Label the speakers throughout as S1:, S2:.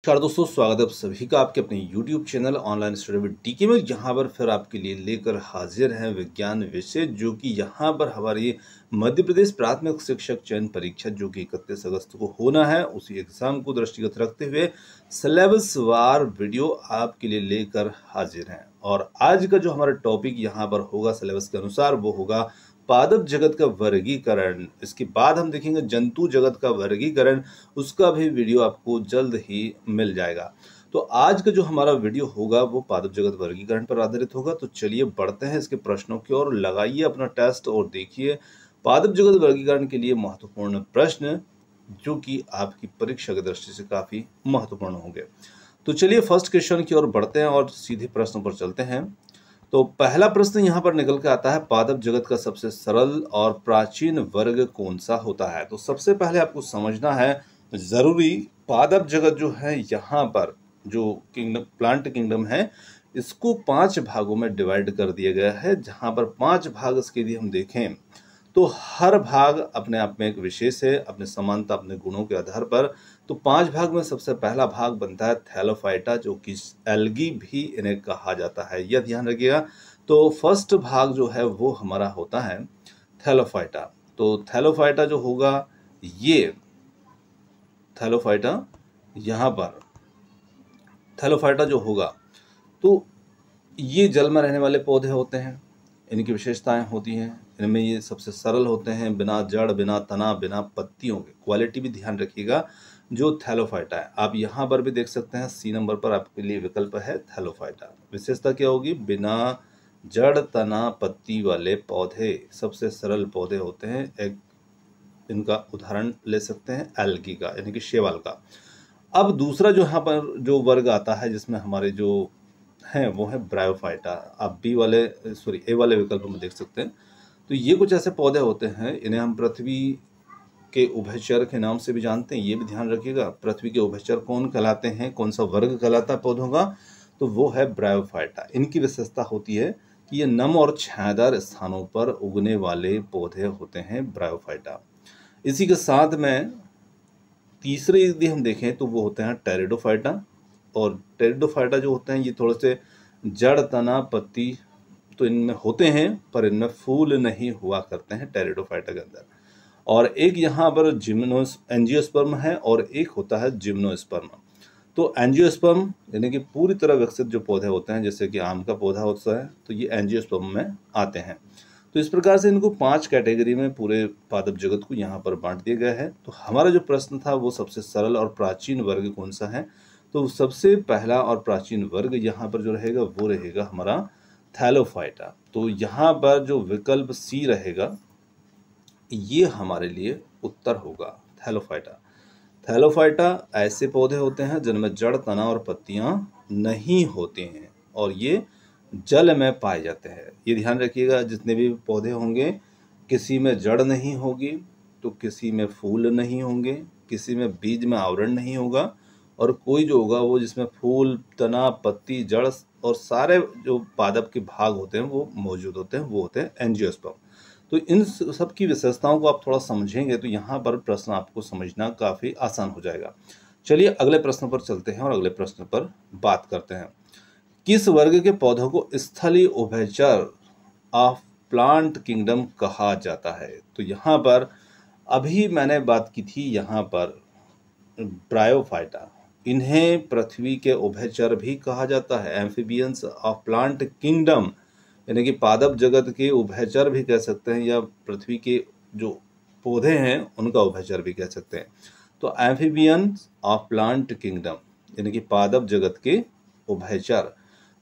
S1: नमस्कार दोस्तों, स्वागत है आप सभी का आपके अपने YouTube channel online study with DK में। यहाँ पर फिर आपके लिए लेकर हाजिर हैं विज्ञान विषय, जो कि यहाँ पर हमारी मध्य प्रदेश प्राथमिक शिक्षक चयन परीक्षा जो कि 31 अगस्त को होना है, उसी एग्जाम को दृष्टिगत रखते हुए सिलेबस वार वीडियो आपके लिए लेकर हाजिर हैं। और आज का जो हमारा टॉपिक यहाँ पर होगा सिलेबस के अनुसार, वो होगा पादप जगत का वर्गीकरण। इसके बाद हम देखेंगे जंतु जगत का वर्गीकरण, उसका भी वीडियो आपको जल्द ही मिल जाएगा। तो आज का जो हमारा वीडियो होगा वो पादप जगत वर्गीकरण पर आधारित होगा। तो चलिए बढ़ते हैं इसके प्रश्नों की ओर, लगाइए अपना टेस्ट और देखिए पादप जगत वर्गीकरण के लिए महत्वपूर्ण प्रश्न, जो कि आपकी परीक्षा की दृष्टि से काफी महत्वपूर्ण होंगे। तो चलिए फर्स्ट क्वेश्चन की ओर बढ़ते हैं और सीधे प्रश्न पर चलते हैं। तो पहला प्रश्न यहाँ पर निकल के आता है, पादप जगत का सबसे सरल और प्राचीन वर्ग कौन सा होता है। तो सबसे पहले आपको समझना है जरूरी, पादप जगत जो है यहाँ पर जो किंगडम प्लांट किंगडम है, इसको 5 भागों में डिवाइड कर दिया गया है। जहाँ पर 5 भाग इसके लिए हम देखें तो हर भाग अपने आप में एक विशेष है, अपने समानता अपने गुणों के आधार पर। तो 5 भाग में सबसे पहला भाग बनता है थैलोफाइटा, जो कि एल्गी भी इन्हें कहा जाता है, यह ध्यान रखिएगा। तो फर्स्ट भाग जो है वो हमारा होता है थैलोफाइटा। तो थैलोफाइटा जो होगा, ये थैलोफाइटा यहाँ पर थैलोफाइटा जो होगा, तो ये जल में रहने वाले पौधे होते हैं। इनकी विशेषताएं होती हैं, इनमें ये सबसे सरल होते हैं, बिना जड़, बिना तना, बिना पत्तियों के। क्वालिटी भी ध्यान रखिएगा जो थैलोफाइटा है। आप यहाँ पर भी देख सकते हैं, सी नंबर पर आपके लिए विकल्प है थैलोफाइटा। विशेषता क्या होगी? बिना जड़, तना, पत्ती वाले पौधे, सबसे सरल पौधे होते हैं। एक इनका उदाहरण ले सकते हैं एल्गी का, यानी कि शैवाल का। अब दूसरा जो यहाँ पर जो वर्ग आता है, जिसमें हमारे जो हैं वो है ब्रायोफाइटा। आप ए वाले विकल्प में देख सकते हैं। तो ये कुछ ऐसे पौधे होते हैं, इन्हें हम पृथ्वी के उभयचर के नाम से भी जानते हैं। ये भी ध्यान रखिएगा, पृथ्वी के उभयचर कौन कहलाते हैं, कौन सा वर्ग कहलाता है पौधों का, तो वो है ब्रायोफाइटा। इनकी विशेषता होती है कि ये नम और छायादार स्थानों पर उगने वाले पौधे होते हैं ब्रायोफाइटा। इसी के साथ में तीसरे यदि हम देखें तो वो होते हैं टेरिडोफाइटा। और टेरिडोफाइटा जो होते हैं, ये थोड़े से जड़, तना, पत्ती तो इनमें होते हैं, पर इनमें फूल नहीं हुआ करते हैं टेरिडोफाइटा के अंदर। और एक यहाँ पर एंजियोस्पर्म है और एक होता है जिम्नोस्पर्म। तो एंजियोस्पर्म यानी कि पूरी तरह विकसित जो पौधे होते हैं, जैसे कि आम का पौधा होता है, तो ये एंजियोस्पर्म में आते हैं। तो इस प्रकार से इनको 5 कैटेगरी में पूरे पादप जगत को यहाँ पर बांट दिया गया है। तो हमारा जो प्रश्न था वो सबसे सरल और प्राचीन वर्ग कौन सा है, तो सबसे पहला और प्राचीन वर्ग यहाँ पर जो रहेगा वो रहेगा हमारा थैलोफाइटा। तो यहाँ पर जो विकल्प सी रहेगा, ये हमारे लिए उत्तर होगा थैलोफाइटा। थैलोफाइटा ऐसे पौधे होते हैं जिनमें जड़, तना और पत्तियां नहीं होती हैं, और ये जल में पाए जाते हैं। ये ध्यान रखिएगा, जितने भी पौधे होंगे, किसी में जड़ नहीं होगी, तो किसी में फूल नहीं होंगे, किसी में बीज में आवरण नहीं होगा, और कोई जो होगा वो जिसमें फूल, तना, पत्ती, जड़ और सारे जो पादप के भाग होते हैं वो मौजूद होते हैं, वो होते हैं एंजियोस्पर्म। तो इन सब की विशेषताओं को आप थोड़ा समझेंगे तो यहाँ पर प्रश्न आपको समझना काफ़ी आसान हो जाएगा। चलिए अगले प्रश्न पर चलते हैं और अगले प्रश्न पर बात करते हैं। किस वर्ग के पौधों को स्थलीय उभयचर ऑफ प्लांट किंगडम कहा जाता है? तो यहाँ पर अभी मैंने बात की थी, यहाँ पर ब्रायोफाइटा, इन्हें पृथ्वी के उभयचर भी कहा जाता है, एम्फीबियंस ऑफ प्लांट किंगडम, यानी कि पादप जगत के उभयचर भी कह सकते हैं, या पृथ्वी के जो पौधे हैं उनका उभयचर भी कह सकते हैं। तो एम्फीबियंस ऑफ प्लांट किंगडम यानी कि पादप जगत के उभयचर।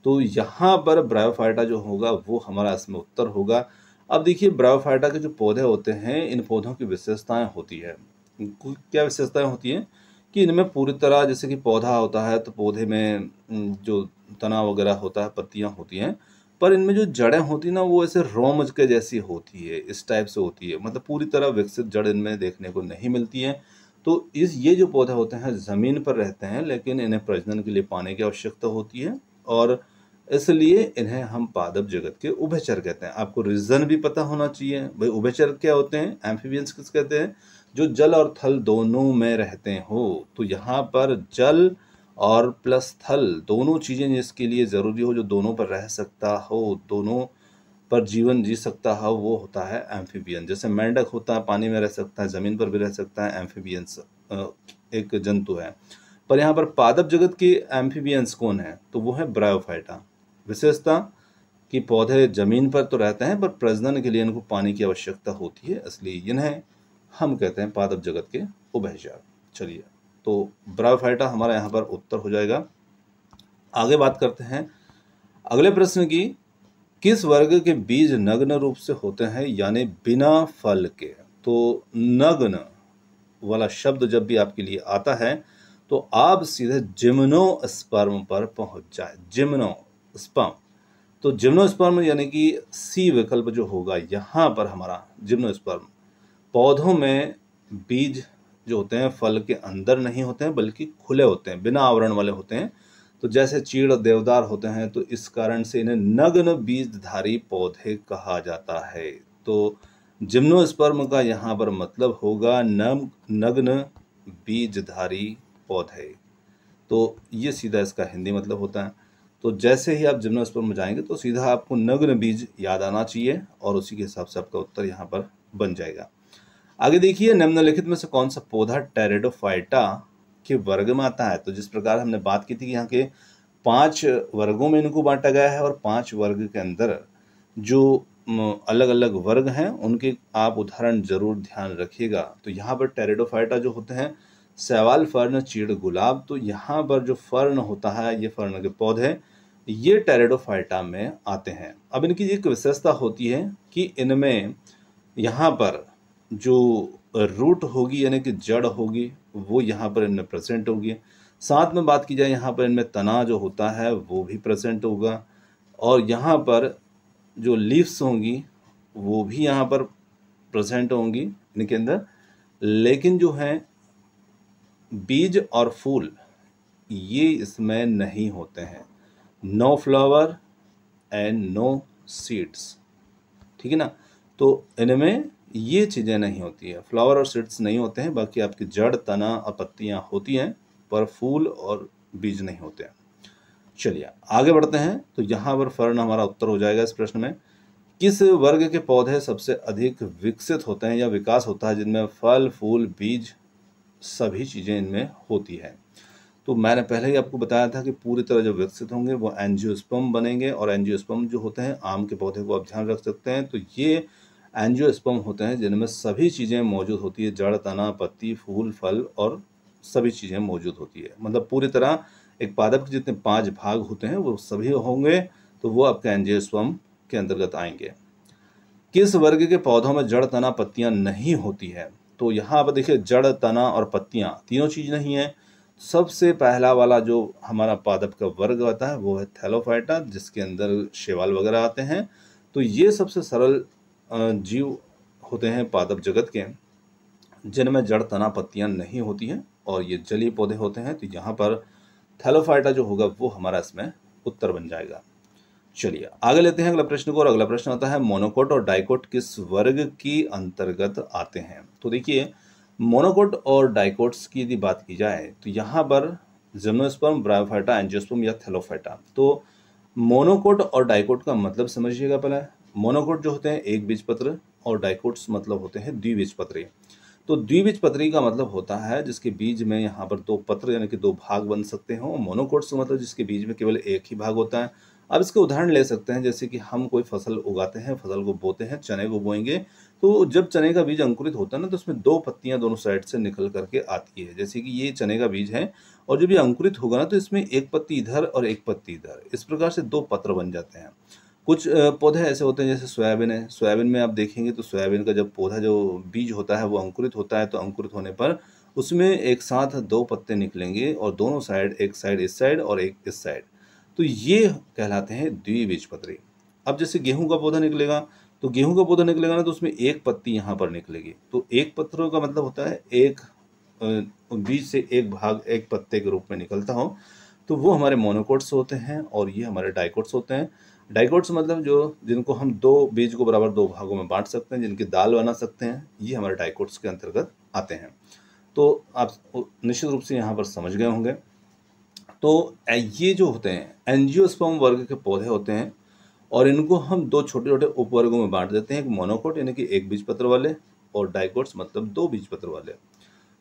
S1: तो यहाँ पर ब्रायोफाइटा जो होगा वो हमारा इसमें उत्तर होगा। अब देखिए, ब्रायोफाइटा के जो पौधे होते हैं, इन पौधों की विशेषताएं होती है। क्या विशेषताएं होती हैं कि इनमें पूरी तरह, जैसे कि पौधा होता है तो पौधे में जो तना वगैरह होता है, पत्तियां होती हैं, पर इनमें जो जड़ें होती हैं ना, वो ऐसे रोमज के जैसी होती है, इस टाइप से होती है, मतलब पूरी तरह विकसित जड़ इनमें देखने को नहीं मिलती है। तो ये जो पौधे होते हैं ज़मीन पर रहते हैं, लेकिन इन्हें प्रजनन के लिए पानी की आवश्यकता होती है, और इसलिए इन्हें हम पादप जगत के उभयचर कहते हैं। आपको रीजन भी पता होना चाहिए भाई, उभयचर क्या होते हैं, एम्फीबियंस किस कहते हैं, जो जल और थल दोनों में रहते हो। तो यहाँ पर जल और प्लस थल, दोनों चीज़ें जिसके लिए ज़रूरी हो, जो दोनों पर रह सकता हो, दोनों पर जीवन जी सकता है, वो होता है एम्फीबियन। जैसे मेंढक होता है, पानी में रह सकता है, ज़मीन पर भी रह सकता है, एम्फीबियंस एक जंतु है। पर यहाँ पर पादप जगत के एम्फीबियंस कौन है? तो वो है ब्रायोफाइटा। विशेषता कि पौधे जमीन पर तो रहते हैं पर प्रजनन के लिए इनको पानी की आवश्यकता होती है, इसलिए इन्हें हम कहते हैं पादप जगत के उभयचर। चलिए, तो ब्रायोफाइटा हमारा यहाँ पर उत्तर हो जाएगा। आगे बात करते हैं अगले प्रश्न की। किस वर्ग के बीज नग्न रूप से होते हैं, यानी बिना फल के? तो नग्न वाला शब्द जब भी आपके लिए आता है तो आप सीधे जिम्नोस्पर्म पर पहुंच जाए। जिम्नोस्पर्म, तो जिम्नोस्पर्म यानी कि सी विकल्प जो होगा यहाँ पर हमारा जिम्नोस्पर्म। पौधों में बीज जो होते हैं फल के अंदर नहीं होते हैं बल्कि खुले होते हैं, बिना आवरण वाले होते हैं। तो जैसे चीड़ और देवदार होते हैं, तो इस कारण से इन्हें नग्न बीजधारी पौधे कहा जाता है। तो जिम्नोस्पर्म का यहाँ पर मतलब होगा नग्न बीजधारी पौधे। तो ये सीधा इसका हिंदी मतलब होता है। तो जैसे ही आप जिम्नोस्पर्म में जाएंगे तो सीधा आपको नग्न बीज याद आना चाहिए और उसी के हिसाब से आपका उत्तर यहाँ पर बन जाएगा। आगे देखिए, निम्नलिखित में से कौन सा पौधा टेरिडोफाइटा के वर्ग में आता है? तो जिस प्रकार हमने बात की थी कि यहाँ के 5 वर्गों में इनको बांटा गया है और 5 वर्ग के अंदर जो अलग अलग वर्ग हैं उनके आप उदाहरण जरूर ध्यान रखिएगा। तो यहाँ पर टेरिडोफाइटा जो होते हैं शैवाल, फर्न, चीड़, गुलाब। तो यहाँ पर जो फर्न होता है, ये फर्न के पौधे, ये टेरिडोफाइटा में आते हैं। अब इनकी एक विशेषता होती है कि इनमें यहाँ पर जो रूट होगी यानी कि जड़ होगी वो यहाँ पर इनमें प्रेजेंट होगी। साथ में बात की जाए यहाँ पर इनमें तना जो होता है वो भी प्रेजेंट होगा और यहाँ पर जो लीव्स होंगी वो भी यहाँ पर प्रेजेंट होंगी इनके अंदर। लेकिन जो है बीज और फूल ये इसमें नहीं होते हैं। No flower and no seeds, ठीक है ना। तो इनमें ये चीज़ें नहीं होती है, फ्लावर और सीड्स नहीं होते हैं। बाकी आपकी जड़, तना और पत्तियां होती हैं पर फूल और बीज नहीं होते हैं। चलिए आगे बढ़ते हैं। तो यहाँ पर फर्न हमारा उत्तर हो जाएगा इस प्रश्न में। किस वर्ग के पौधे सबसे अधिक विकसित होते हैं या विकास होता है जिनमें फल, फूल, बीज सभी चीज़ें इनमें होती है? तो मैंने पहले ही आपको बताया था कि पूरी तरह जो विकसित होंगे वो एंजियोस्पर्म बनेंगे। और एंजियोस्पर्म जो होते हैं, आम के पौधे को आप ध्यान रख सकते हैं, तो ये एंजियोस्पर्म होते हैं जिनमें सभी चीज़ें मौजूद होती है। जड़, तना, पत्ती, फूल, फल और सभी चीज़ें मौजूद होती है। मतलब पूरी तरह एक पादप के जितने 5 भाग होते हैं वो सभी होंगे, तो वो आपके एंजियोस्पर्म के अंतर्गत आएंगे। किस वर्ग के पौधों में जड़, तना, पत्तियां नहीं होती है? तो यहाँ पर देखिए, जड़, तना और पत्तियां तीनों चीज नहीं है। सबसे पहला वाला जो हमारा पादप का वर्ग आता है वो है थैलोफाइटा, जिसके अंदर शैवाल वगैरह आते हैं। तो ये सबसे सरल जीव होते हैं पादप जगत के, जिनमें जड़, तना, पत्तियां नहीं होती हैं और ये जलीय पौधे होते हैं। तो यहाँ पर थैलोफाइटा जो होगा वो हमारा इसमें उत्तर बन जाएगा। चलिए आगे लेते हैं अगला प्रश्न को। और अगला प्रश्न आता है, मोनोकोट और डाइकोट किस वर्ग की अंतर्गत आते हैं? तो देखिए, मोनोकोट और डाइकोट्स की यदि बात की जाए तो यहाँ पर जिम्नोस्पर्म, ब्रायोफाइटा, एंजियोस्पर्म या थैलोफाइटा। तो मोनोकोट और डाइकोट का मतलब समझिएगा पहले। मोनोकोट जो होते हैं एक बीजपत्र और डाइकोट्स मतलब होते हैं द्विबीजपत्री। तो द्विबीजपत्री का मतलब होता है जिसके बीज में यहाँ पर 2 पत्र यानी कि 2 भाग बन सकते हो। मोनोकोट्स मतलब जिसके बीज में केवल एक ही भाग होता है। अब इसके उदाहरण ले सकते हैं, जैसे कि हम कोई फसल उगाते हैं, फसल को बोते हैं, चने को बोएंगे। तो जब चने का बीज अंकुरित होता है ना, तो उसमें 2 पत्तियां दोनों साइड से निकल करके आती है। जैसे कि ये चने का बीज है और जब ये अंकुरित होगा ना, तो इसमें एक पत्ती इधर और एक पत्ती इधर, इस प्रकार से 2 पत्र बन जाते हैं। कुछ पौधे ऐसे होते हैं जैसे सोयाबीन है। सोयाबीन में आप देखेंगे तो सोयाबीन का जब पौधा जो बीज होता है वो अंकुरित होता है, तो अंकुरित होने पर उसमें एक साथ 2 पत्ते निकलेंगे और दोनों साइड, एक साइड इस साइड और एक इस साइड, तो ये कहलाते हैं द्विबीजपत्री। अब जैसे गेहूं का पौधा निकलेगा, तो गेहूं का पौधा निकलेगा ना, तो उसमें एक पत्ती यहाँ पर निकलेगी। तो एक पत्र का मतलब होता है एक बीज से एक भाग एक पत्ते के रूप में निकलता हो। तो वो हमारे मोनोकोट्स होते हैं और ये हमारे डाइकोट्स होते हैं। डाइकोट्स मतलब जिनको हम 2 बीज को बराबर 2 भागों में बांट सकते हैं, जिनकी दाल बना सकते हैं, ये हमारे डाइकोट्स के अंतर्गत आते हैं। तो आप निश्चित रूप से यहाँ पर समझ गए होंगे। तो ये जो होते हैं एंजियोस्पर्म वर्ग के पौधे होते हैं और इनको हम दो छोटे छोटे उपवर्गों में बांट देते हैं, एक मोनोकोट यानी कि एक बीजपत्र वाले और डाइकोट्स मतलब दो बीजपत्र वाले।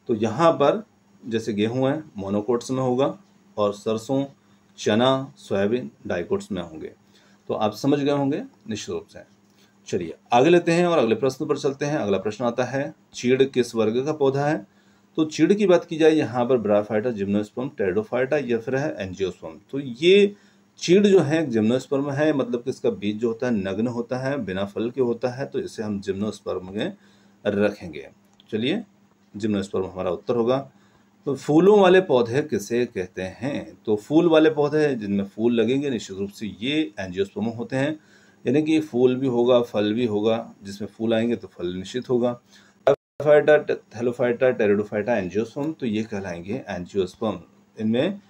S1: तो यहाँ पर जैसे गेहूं है मोनोकोट्स में होगा और सरसों, चना, सोयाबीन डाइकोट्स में होंगे। तो आप समझ गए होंगे निश्चित रूप से। चलिए आगे लेते हैं और अगले प्रश्न पर चलते हैं। अगला प्रश्न आता है चीड़ किस वर्ग का पौधा है? तो चीड़ की बात की जाए यहाँ पर ब्रायोफाइटा, जिम्नोस्पर्म, टेरिडोफाइटा या फिर है एंजियोस्पर्म। तो ये चीड़ जो है जिम्नोस्पर्म है, मतलब कि इसका बीज जो होता है नग्न होता है, बिना फल के होता है, तो इसे हम जिम्नोस्पर्म में रखेंगे। चलिए जिम्नोस्पर्म हमारा उत्तर होगा। तो फूलों वाले पौधे किसे कहते हैं? तो फूल वाले पौधे जिनमें फूल लगेंगे निश्चित रूप से ये एंजियोस्पर्म होते हैं, यानी कि फूल भी होगा फल भी होगा, जिसमें फूल आएंगे तो फल निश्चित होगा। ब्रायोफाइटा, थैलोफाइटा, टेरिडोफाइटा, एंजियोस्पर्म तो ये कहलाएंगे एंजियोस्पर्म। इनमें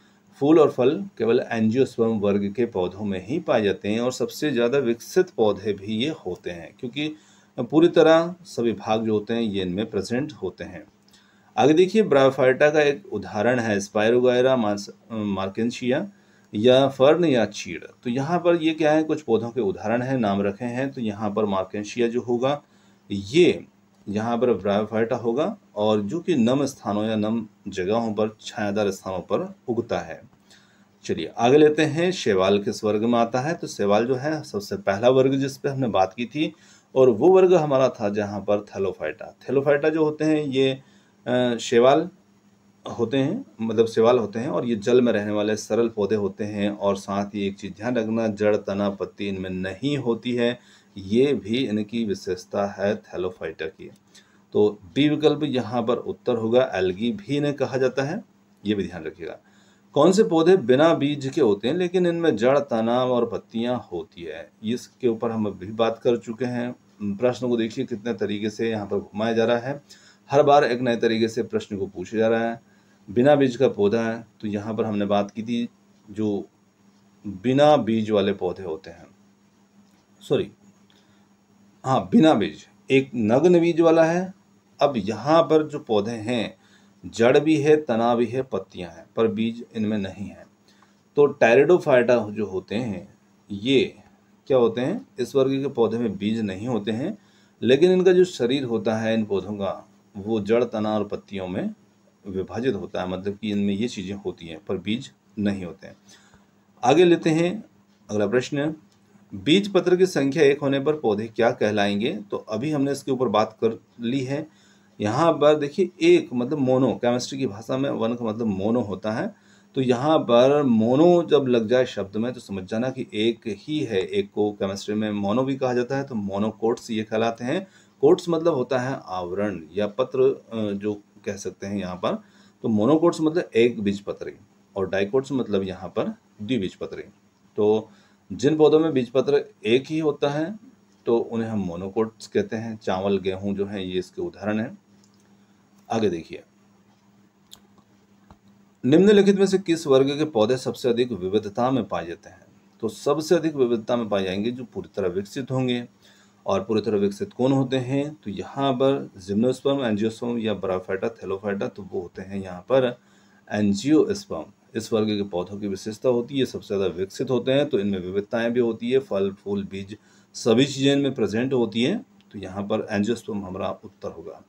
S1: फूल और फल केवल एंजियोस्पर्म वर्ग के पौधों में ही पाए जाते हैं और सबसे ज़्यादा विकसित पौधे भी ये होते हैं, क्योंकि पूरी तरह सभी भाग जो होते हैं ये इनमें प्रेजेंट होते हैं। आगे देखिए ब्रायोफाइटा का एक उदाहरण है स्पाइरोगायरा, मार्केंशिया या फर्न या चीड़। तो यहाँ पर ये क्या है, कुछ पौधों के उदाहरण हैं, नाम रखे हैं। तो यहाँ पर मार्केंशिया जो होगा ये यहाँ पर ब्रायोफाइटा होगा और जो कि नम स्थानों या नम जगहों पर, छायादार स्थानों पर उगता है। चलिए आगे लेते हैं शैवाल किस वर्ग में आता है? तो शैवाल जो है सबसे पहला वर्ग जिस पे हमने बात की थी और वो वर्ग हमारा था जहाँ पर थैलोफाइटा। थैलोफाइटा जो होते हैं ये शैवाल होते हैं, मतलब शैवाल होते हैं और ये जल में रहने वाले सरल पौधे होते हैं। और साथ ही एक चीज़ ध्यान रखना, जड़, तना, पत्ती इनमें नहीं होती है, ये भी इनकी विशेषता है थैलोफाइटा की। तो बी विकल्प यहाँ पर उत्तर होगा। एल्गी भी इन्हें कहा जाता है, ये भी ध्यान रखिएगा। कौन से पौधे बिना बीज के होते हैं लेकिन इनमें जड़, तना और पत्तियां होती है? इसके ऊपर हम अभी बात कर चुके हैं। प्रश्न को देखिए कितने तरीके से यहाँ पर घुमाया जा रहा है, हर बार एक नए तरीके से प्रश्न को पूछा जा रहा है। बिना बीज का पौधा है तो यहाँ पर हमने बात की थी जो बिना बीज वाले पौधे होते हैं, सॉरी हाँ बिना बीज, एक नग्न बीज वाला है। अब यहाँ पर जो पौधे हैं जड़ भी है, तना भी है, पत्तियां हैं, पर बीज इनमें नहीं है। तो टेरिडोफाइटा जो होते हैं ये क्या होते हैं, इस वर्ग के पौधे में बीज नहीं होते हैं, लेकिन इनका जो शरीर होता है इन पौधों का वो जड़, तना और पत्तियों में विभाजित होता है, मतलब कि इनमें ये चीज़ें होती हैं पर बीज नहीं होते हैं। आगे लेते हैं अगला प्रश्न, बीज पत्र की संख्या 1 होने पर पौधे क्या कहलाएंगे? तो अभी हमने इसके ऊपर बात कर ली है। यहाँ पर देखिए एक मतलब मोनो, केमिस्ट्री की भाषा में वन का मतलब मोनो होता है। तो यहाँ पर मोनो जब लग जाए शब्द में तो समझ जाना कि एक ही है, एक को केमिस्ट्री में मोनो भी कहा जाता है। तो मोनोकोट्स ये कहलाते हैं। कोट्स मतलब होता है आवरण या पत्र जो कह सकते हैं यहाँ पर। तो मोनोकोट्स मतलब एक बीजपत्री और डाइकोट्स मतलब यहाँ पर द्विबीजपत्री। तो जिन पौधों में बीजपत्र एक ही होता है तो उन्हें हम मोनोकोट्स कहते हैं। चावल, गेहूं जो है ये इसके उदाहरण हैं। आगे देखिए, निम्नलिखित में से किस वर्ग के पौधे सबसे अधिक विविधता में पाए जाते हैं? तो सबसे अधिक विविधता में पाए जाएंगे जो पूरी तरह विकसित होंगे। और पूरी तरह विकसित कौन होते हैं? तो यहाँ पर जिम्नोस्पर्म, एंजियोस्पर्म या ब्रायोफाइटा, थैलोफाइटा, तो वो होते हैं यहाँ पर एंजियोस्पर्म। इस वर्ग के पौधों की विशेषता होती है, सबसे ज़्यादा विकसित होते हैं, तो इनमें विविधताएं भी होती है, फल, फूल, बीज सभी चीज़ें इनमें प्रेजेंट होती है। तो यहाँ पर एंजियोस्पर्म हमारा उत्तर होगा।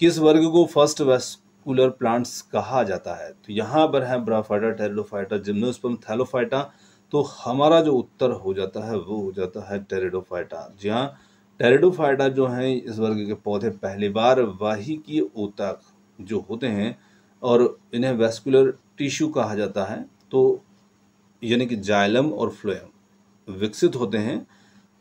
S1: किस वर्ग को फर्स्ट वेस्कुलर प्लांट्स कहा जाता है? तो यहाँ पर है ब्रायोफाइटा, टेरिडोफाइटा, जिम्नोस्पर्म, थैलोफाइटा। तो हमारा जो उत्तर हो जाता है वो हो जाता है टेरिडोफाइटा। जी हाँ, टेरिडोफाइटा जो है इस वर्ग के पौधे पहली बार वाहिकीय ऊतक जो होते हैं और इन्हें वेस्कुलर टिश्यू कहा जाता है, तो यानी कि जाइलम और फ्लोएम विकसित होते हैं,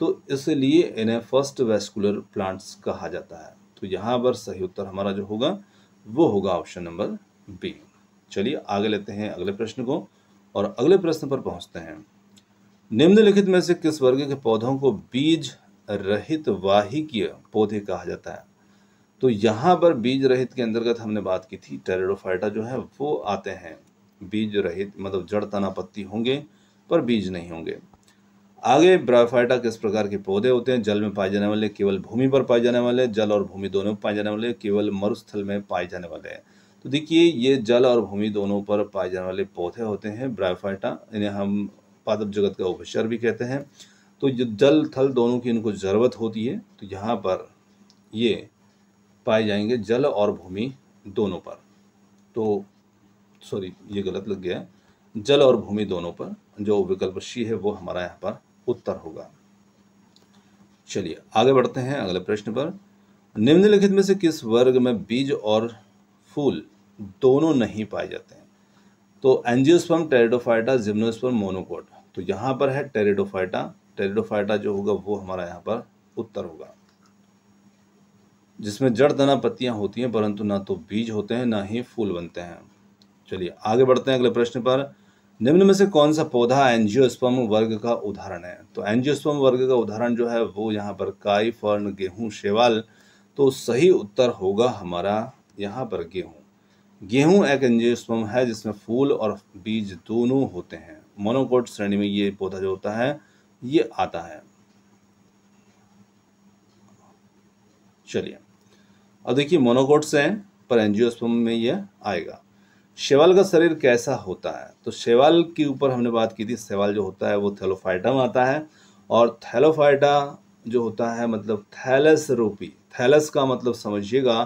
S1: तो इसलिए इन्हें फर्स्ट वेस्कुलर प्लांट्स कहा जाता है। तो यहाँ पर सही उत्तर हमारा जो होगा वो होगा ऑप्शन नंबर बी। चलिए आगे लेते हैं अगले प्रश्न को और अगले प्रश्न पर पहुंचते हैं। निम्नलिखित में से किस वर्ग के पौधों को बीज रहित वाहिकीय पौधे कहा जाता है? तो यहाँ पर बीज रहित के अंतर्गत हमने बात की थी, टेरिडोफाइटा जो है वो आते हैं बीज रहित, मतलब जड़, तना, पत्ती होंगे पर बीज नहीं होंगे। आगे ब्रायोफाइटा किस प्रकार के पौधे होते हैं? जल में पाए जाने वाले, केवल भूमि पर पाए जाने वाले, जल और भूमि दोनों में पाए जाने वाले, केवल मरुस्थल में पाए जाने वाले हैं। तो देखिए ये जल और भूमि दोनों पर पाए जाने वाले पौधे होते हैं ब्रायोफाइटा, इन्हें हम पादप जगत का उभयचर भी कहते हैं। तो जो जल थल दोनों की इनको ज़रूरत होती है, तो यहाँ पर ये पाए जाएंगे जल और भूमि दोनों पर। तो सॉरी, ये गलत लग गया है, जल और भूमि दोनों पर, जो विकल्प सी है वो हमारा यहाँ पर उत्तर होगा। चलिए आगे बढ़ते हैं अगले प्रश्न पर। निम्नलिखित में से किस वर्ग में बीज और फूल दोनों नहीं पाए जाते हैं? तो एंजियोस्पर्म, टेरिडोफाइटा, जिम्नोस्पर्म, मोनोकोट। तो यहाँ पर है टेरिडोफाइटा। टेरिडोफाइटा जो होगा वो हमारा यहाँ पर उत्तर होगा, जिसमें जड़ तना पत्तियां होती हैं परंतु ना तो बीज होते हैं ना ही फूल बनते हैं। चलिए आगे बढ़ते हैं अगले प्रश्न पर। निम्न में से कौन सा पौधा एंजियोस्पर्म वर्ग का उदाहरण है? तो एंजियोस्पर्म वर्ग का उदाहरण जो है वो यहाँ पर काई, फर्न, गेहूं, शैवाल। तो सही उत्तर होगा हमारा यहाँ पर गेहूं। गेहूं एक एंजियोस्पर्म है जिसमें फूल और बीज दोनों होते हैं। मोनोकोट श्रेणी में ये पौधा जो होता है ये आता है। चलिए अब देखिए मोनोकोट्स हैं पर एंजियोस्पर्म में ये आएगा। शैवाल का शरीर कैसा होता है? तो शैवाल के ऊपर हमने बात की थी। शैवाल जो होता है वो थैलोफाइटा में आता है, और थैलोफाइटा जो होता है मतलब थैलस रूपी। थैलस का मतलब समझिएगा,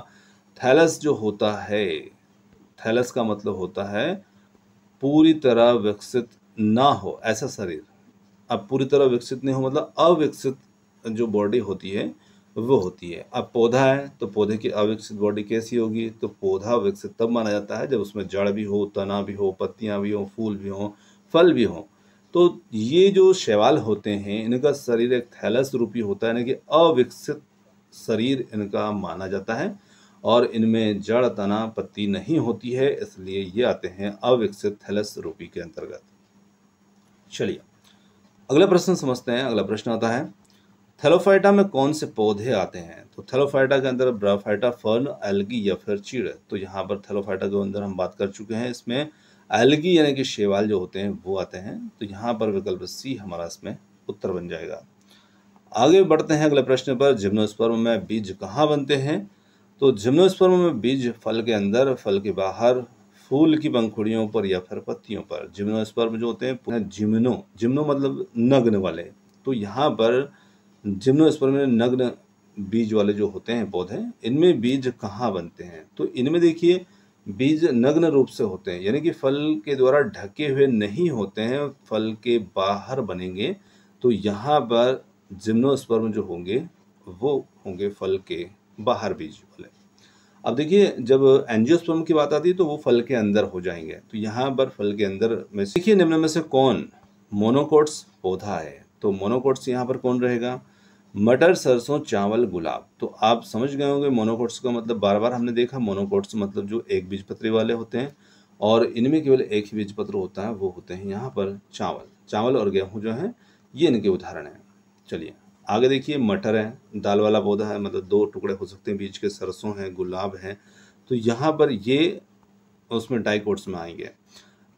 S1: थैलस जो होता है, थैलस का मतलब होता है पूरी तरह विकसित ना हो ऐसा शरीर। अब पूरी तरह विकसित नहीं हो मतलब अविकसित जो बॉडी होती है वो होती है। अब पौधा है तो पौधे की अविकसित बॉडी कैसी होगी? तो पौधा विकसित तब माना जाता है जब उसमें जड़ भी हो, तना भी हो, पत्तियां भी हो, फूल भी हो, फल भी हो। तो ये जो शैवाल होते हैं इनका शरीर एक थैलस रूपी होता है, यानी कि अविकसित शरीर इनका माना जाता है, और इनमें जड़, तना, पत्ती नहीं होती है, इसलिए ये आते हैं अविकसित थैलस रूपी के अंतर्गत। चलिए अगला प्रश्न समझते हैं। अगला प्रश्न आता है, थैलोफाइटा में कौन से पौधे आते हैं? तो थैलोफाइटा के अंदर ब्रायोफाइटा, फर्न, एल्गी या फिर चीड़। तो यहाँ पर थैलोफाइटा के अंदर हम बात कर चुके हैं, इसमें एल्गी यानी कि शैवाल जो होते हैं वो आते हैं। तो यहाँ पर विकल्प सी हमारा इसमें उत्तर बन जाएगा। आगे बढ़ते हैं अगले प्रश्न पर। जिम्नोस्पर्म में बीज कहाँ बनते हैं? तो जिम्नोस्पर्म में बीज फल के अंदर, फल के बाहर, फूल की पंखुड़ियों पर या फिर पत्तियों पर। जिम्नोस्पर्म जो होते हैं, जिम्नो मतलब नग्न वाले। तो यहाँ पर जिम्नोस्पर्म में नग्न बीज वाले जो होते हैं पौधे, इनमें बीज कहाँ बनते हैं? तो इनमें देखिए बीज नग्न रूप से होते हैं, यानी कि फल के द्वारा ढके हुए नहीं होते हैं, फल के बाहर बनेंगे। तो यहाँ पर जिम्नोस्पर्म जो होंगे वो होंगे फल के बाहर बीज वाले। अब देखिए जब एंजियोस्पर्म की बात आती है तो वो फल के अंदर हो जाएंगे। तो यहाँ पर फल के अंदर में देखिए निम्न में से कौन मोनोकोट्स पौधा है? तो मोनोकोट्स यहाँ पर कौन रहेगा? मटर, सरसों, चावल, गुलाब। तो आप समझ गए होंगे मोनोकोट्स का मतलब, बार बार हमने देखा मोनोकोट्स मतलब जो एक बीजपत्री वाले होते हैं, और इनमें केवल एक ही बीजपत्र होता है, वो होते हैं यहाँ पर चावल। चावल और गेहूँ जो है ये इनके उदाहरण हैं। चलिए आगे देखिए, मटर है, दाल वाला पौधा है, मतलब दो टुकड़े हो सकते हैं बीज के। सरसों है, गुलाब है। तो यहाँ पर ये उसमें डाइकोट्स में आएंगे।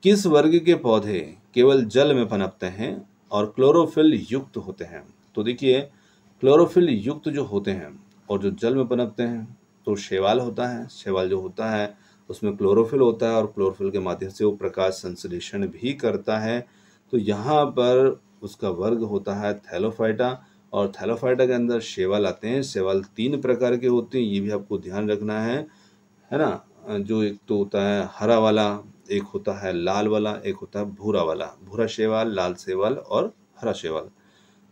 S1: किस वर्ग के पौधे केवल जल में पनपते हैं और क्लोरोफिल युक्त होते हैं? तो देखिए क्लोरोफिल युक्त जो होते हैं और जो जल में पनपते हैं तो शैवाल होता है। शैवाल जो होता है उसमें क्लोरोफिल होता है, और क्लोरोफिल के माध्यम से वो प्रकाश संश्लेषण भी करता है। तो यहाँ पर उसका वर्ग होता है थैलोफाइटा, और थैलोफाइटा के अंदर शैवाल आते हैं। शैवाल 3 प्रकार के होते हैं, ये भी आपको ध्यान रखना है ना। जो एक तो होता है हरा वाला, एक होता है लाल वाला, एक होता है भूरा वाला। भूरा शैवाल, लाल शैवाल और हरा शैवाल।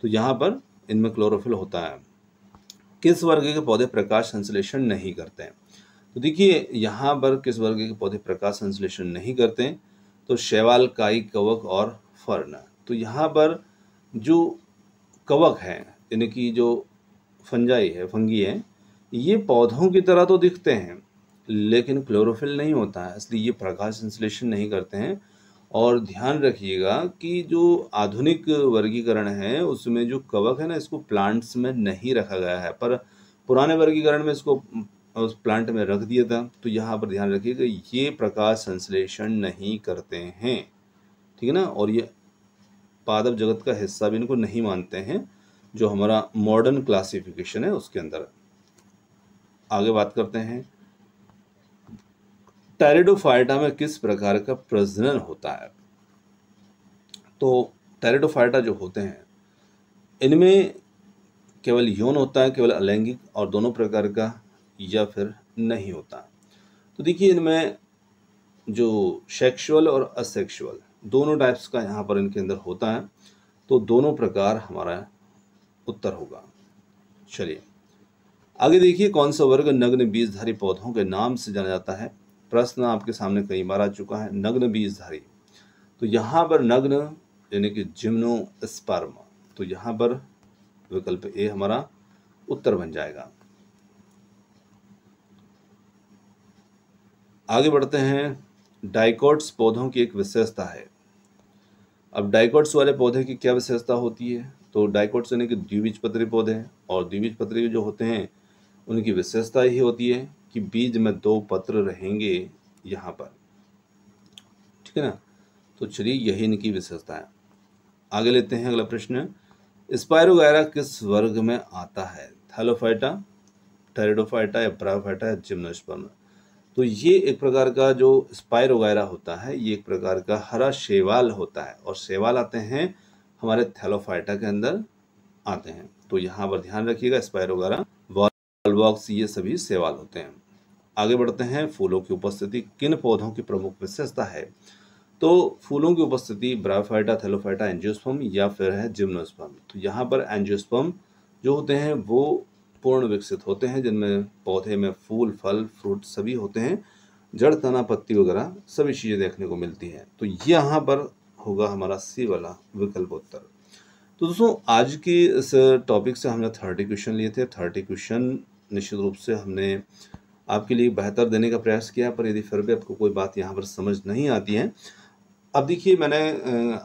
S1: तो यहाँ पर इनमें क्लोरोफिल होता है। किस वर्ग के पौधे प्रकाश संश्लेषण नहीं करते हैं? तो देखिए यहाँ पर किस वर्ग के पौधे प्रकाश संश्लेषण नहीं करते हैं? तो शैवाल, काई, कवक और फर्न। तो यहाँ पर जो कवक है यानी कि जो फंगी है, ये पौधों की तरह तो दिखते हैं लेकिन क्लोरोफिल नहीं होता है, इसलिए ये प्रकाश संश्लेषण नहीं करते हैं। और ध्यान रखिएगा कि जो आधुनिक वर्गीकरण है उसमें जो कवक है ना, इसको प्लांट्स में नहीं रखा गया है, पर पुराने वर्गीकरण में इसको उस प्लांट में रख दिया था। तो यहाँ पर ध्यान रखिएगा ये प्रकाश संश्लेषण नहीं करते हैं, ठीक है ना। और ये पादप जगत का हिस्सा भी इनको नहीं मानते हैं, जो हमारा मॉडर्न क्लासिफिकेशन है उसके अंदर। आगे बात करते हैं टेरिडोफाइटा में किस प्रकार का प्रजनन होता है? तो टेरिडोफाइटा जो होते हैं इनमें केवल यौन होता है, केवल अलैंगिक और दोनों प्रकार का, या फिर नहीं होता? तो देखिए इनमें जो सेक्सुअल और असेक्सुअल दोनों टाइप्स का यहाँ पर इनके अंदर होता है, तो दोनों प्रकार हमारा उत्तर होगा। चलिए आगे देखिए, कौन सा वर्ग नग्न बीजधारी पौधों के नाम से जाना जाता है? प्रश्न आपके सामने कई बार आ चुका है। नग्न बीजधारी, तो यहाँ पर नग्न यानी कि जिम्नोस्पर्म, तो यहाँ पर विकल्प ए हमारा उत्तर बन जाएगा। आगे बढ़ते हैं, डाइकोट्स पौधों की एक विशेषता है। अब डाइकोट्स वाले पौधे की क्या विशेषता होती है? तो डाइकोट्स यानी कि द्विबीजपत्री पौधे हैं, और द्विबीजपत्री जो होते हैं उनकी विशेषता ही होती है कि बीज में 2 पत्र रहेंगे यहाँ पर, ठीक है ना। तो चलिए यही इनकी विशेषता है। आगे लेते हैं अगला प्रश्न, स्पाइरोगायरा किस वर्ग में आता है? थैलोफाइटा, टेरिडोफाइटा या ब्रायोफाइटा या जिम्नोस्पर्म? तो ये एक प्रकार का जो स्पाइरोगायरा होता है ये एक प्रकार का हरा शैवाल होता है, और शैवाल आते हैं हमारे थैलोफाइटा के अंदर आते हैं। तो यहाँ पर ध्यान रखिएगा, स्पाइरोगायरा, वॉलवॉक्स, ये सभी शैवाल होते हैं। आगे बढ़ते हैं, फूलों की उपस्थिति किन पौधों की प्रमुख विशेषता है? तो फूलों की उपस्थिति ब्रायोफाइटा, थैलोफाइटा, एंजियोस्पर्म या फिर है जिम्नोस्पर्म। तो यहाँ पर एंजियोस्पर्म जो होते हैं वो पूर्ण विकसित होते हैं, जिनमें पौधे में फूल, फल, फ्रूट सभी होते हैं, जड़, तना, पत्ती वगैरह सभी चीज़ें देखने को मिलती हैं। तो यहाँ पर होगा हमारा सी वाला विकल्प उत्तर। तो दोस्तों आज की इस टॉपिक से हमने 30 क्वेश्चन लिए थे। 30 क्वेश्चन निश्चित रूप से हमने आपके लिए बेहतर देने का प्रयास किया, पर यदि फिर भी आपको कोई बात यहाँ पर समझ नहीं आती है, अब देखिए मैंने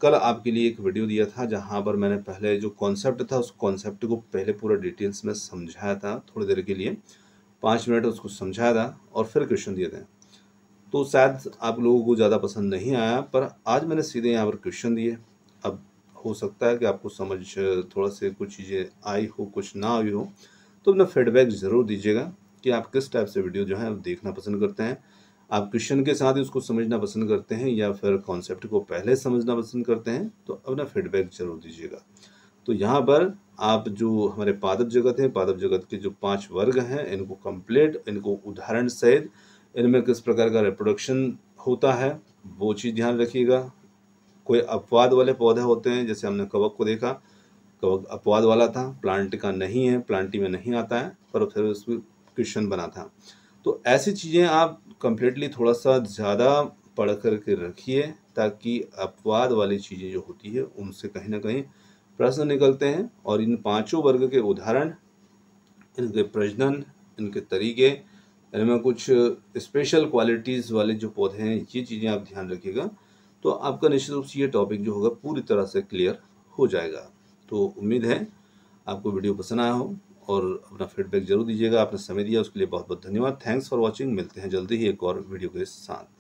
S1: कल आपके लिए एक वीडियो दिया था जहाँ पर मैंने पहले जो कॉन्सेप्ट था उस कॉन्सेप्ट को पहले पूरा डिटेल्स में समझाया था, थोड़ी देर के लिए 5 मिनट उसको समझाया था और फिर क्वेश्चन दिए थे। तो शायद आप लोगों को ज़्यादा पसंद नहीं आया, पर आज मैंने सीधे यहाँ पर क्वेश्चन दिए। अब हो सकता है कि आपको समझ थोड़ा से कुछ चीज़ें आई हो, कुछ ना आई हो, तो अपना फीडबैक ज़रूर दीजिएगा कि आप किस टाइप से वीडियो जो है देखना पसंद करते हैं। आप क्वेश्चन के साथ ही उसको समझना पसंद करते हैं या फिर कॉन्सेप्ट को पहले समझना पसंद करते हैं, तो अपना फीडबैक जरूर दीजिएगा। तो यहाँ पर आप जो हमारे पादप जगत है, पादप जगत के जो 5 वर्ग हैं, इनको कंप्लीट, इनको उदाहरण सहित इनमें किस प्रकार का रिप्रोडक्शन होता है वो चीज़ ध्यान रखिएगा। कोई अपवाद वाले पौधे होते हैं, जैसे हमने कवक को देखा, कवक अपवाद वाला था, प्लांट का नहीं है, प्लांटी में नहीं आता है, पर फिर उसमें क्वेश्चन बना था। तो ऐसी चीज़ें आप कंप्लीटली थोड़ा सा ज़्यादा पढ़ करके रखिए, ताकि अपवाद वाली चीज़ें जो होती है उनसे कहीं ना कहीं प्रश्न निकलते हैं। और इन 5 वर्ग के उदाहरण, इनके प्रजनन, इनके तरीके, इनमें कुछ स्पेशल क्वालिटीज़ वाले जो पौधे हैं, ये चीज़ें आप ध्यान रखिएगा, तो आपका निश्चित रूप से ये टॉपिक जो होगा पूरी तरह से क्लियर हो जाएगा। तो उम्मीद है आपको वीडियो पसंद आया हो, और अपना फीडबैक जरूर दीजिएगा। आपने समय दिया उसके लिए बहुत बहुत धन्यवाद। Thanks for watching. मिलते हैं जल्दी ही एक और वीडियो के साथ।